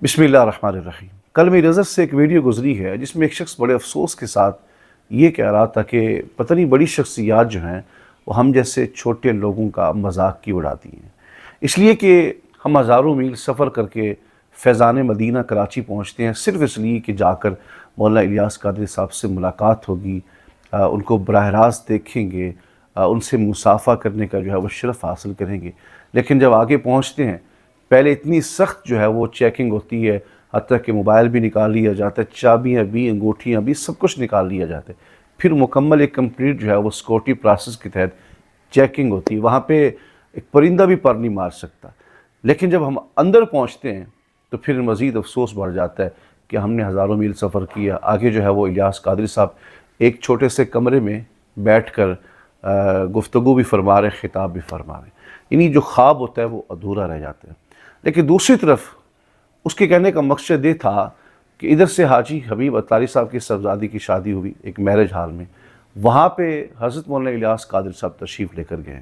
बिस्मिल्लाहिर्रहमानिर्रहीम। कल मेरी नज़र से एक वीडियो गुजरी है जिसमें एक शख्स बड़े अफसोस के साथ ये कह रहा था कि पता नहीं बड़ी शख्सियात जो हैं वो हम जैसे छोटे लोगों का मजाक क्यों उड़ाती हैं, इसलिए कि हम हज़ारों मील सफ़र करके फैज़ान मदीना कराची पहुँचते हैं सिर्फ़ इसलिए कि जाकर मौलाना इलियास कादरी साहब से मुलाकात होगी, उनको बराह रास्त देखेंगे, उनसे मुसाफ़ा करने का जो है वो शरफ़ हासिल करेंगे। लेकिन जब आगे पहुँचते हैं पहले इतनी सख्त जो है वो चेकिंग होती है, हत्ता कि मोबाइल भी निकाल लिया जाता है, चाबियाँ भी, अंगूठियाँ भी, सब कुछ निकाल लिया जाता है। फिर मुकम्मल एक कंप्लीट जो है वो सिक्योरिटी प्रोसेस के तहत चेकिंग होती है। वहाँ पे एक परिंदा भी पर नहीं मार सकता। लेकिन जब हम अंदर पहुँचते हैं तो फिर मज़ीद अफसोस बढ़ जाता है कि हमने हज़ारों मील सफ़र किया। आगे जो है वो इलियास कादरी साहब एक छोटे से कमरे में बैठ कर गुफ्तगू भी फरमा रहे, ख़िताब भी फरमा रहे, यानी जो ख्वाब होता है वो अधूरा रह जाता है। लेकिन दूसरी तरफ उसके कहने का मकसद ये था कि इधर से हाजी हबीब अत्तारी साहब की साहबजादी की शादी हुई एक मैरिज हॉल में, वहाँ पे हज़रत मौलाना इलियास कादरी साहब तशरीफ़ लेकर गए।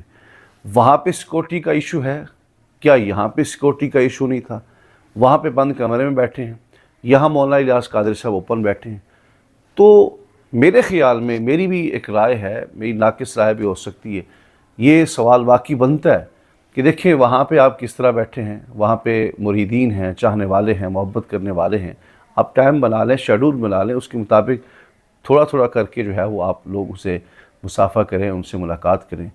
वहाँ पे सिक्योरिटी का इशू है क्या? यहाँ पे सिक्योरिटी का इशू नहीं था। वहाँ पे बंद कमरे में बैठे हैं, यहाँ मौलाना इलियास कादरी साहब ओपन बैठे हैं। तो मेरे ख़्याल में, मेरी भी एक राय है, मेरी नाक़िस राय भी हो सकती है, ये सवाल वाक़ई बनता है कि देखिए वहाँ पे आप किस तरह बैठे हैं, वहाँ पे मुरीदीन हैं, चाहने वाले हैं, मोहब्बत करने वाले हैं। आप टाइम बना लें, शेड्यूल बना लें, उसके मुताबिक थोड़ा थोड़ा करके जो है वो आप लोगों से मुसाफ़ा करें, उनसे मुलाकात करें।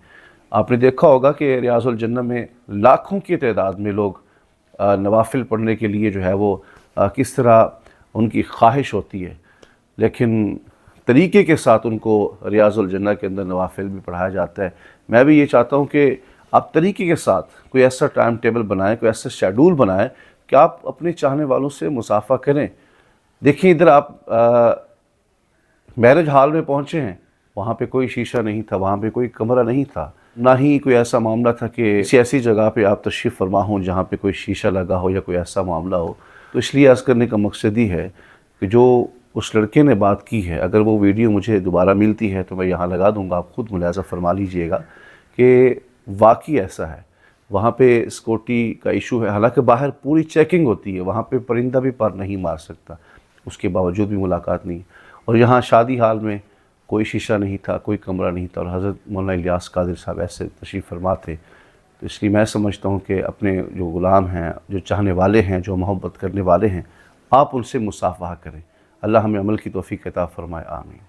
आपने देखा होगा कि रियाज़ुल जन्नह में लाखों की तादाद में लोग नवाफिल पढ़ने के लिए जो है वो किस तरह उनकी ख्वाहिश होती है, लेकिन तरीक़े के साथ उनको रियाज़ुल जन्नह के अंदर नवाफिल भी पढ़ाया जाता है। मैं भी ये चाहता हूँ कि आप तरीक़े के साथ कोई ऐसा टाइम टेबल बनाएं, कोई ऐसा शेड्यूल बनाएं कि आप अपने चाहने वालों से मुसाफ़ा करें। देखिए इधर आप मैरिज हॉल में पहुँचे हैं, वहाँ पे कोई शीशा नहीं था, वहाँ पे कोई कमरा नहीं था, ना ही कोई ऐसा मामला था कि किसी ऐसी जगह पे आप तशरीफ़ फरमा हों जहाँ पे कोई शीशा लगा हो या कोई ऐसा मामला हो। तो इसलिए अर्ज़ करने का मकसद ही है कि जो उस लड़के ने बात की है, अगर वो वीडियो मुझे दोबारा मिलती है तो मैं यहाँ लगा दूँगा, आप ख़ुद मुलाज़ा फरमा लीजिएगा कि वाक़ई ऐसा है। वहाँ पे सिक्योरिटी का इशू है, हालांकि बाहर पूरी चेकिंग होती है, वहाँ पे परिंदा भी पर नहीं मार सकता, उसके बावजूद भी मुलाकात नहीं। और यहाँ शादी हाल में कोई शीशा नहीं था, कोई कमरा नहीं था और हज़रत मौलाना इलियास कादरी साहब ऐसे तशरीफ़ फरमा थे। तो इसलिए मैं समझता हूँ कि अपने जो ग़ुलाम हैं, जो चाहने वाले हैं, जो मोहब्बत करने वाले हैं, आप उनसे मुसाफ़हा करें। अल्लाह हमें अमल की तौफ़ीक़ अता फ़रमाए। आमीन।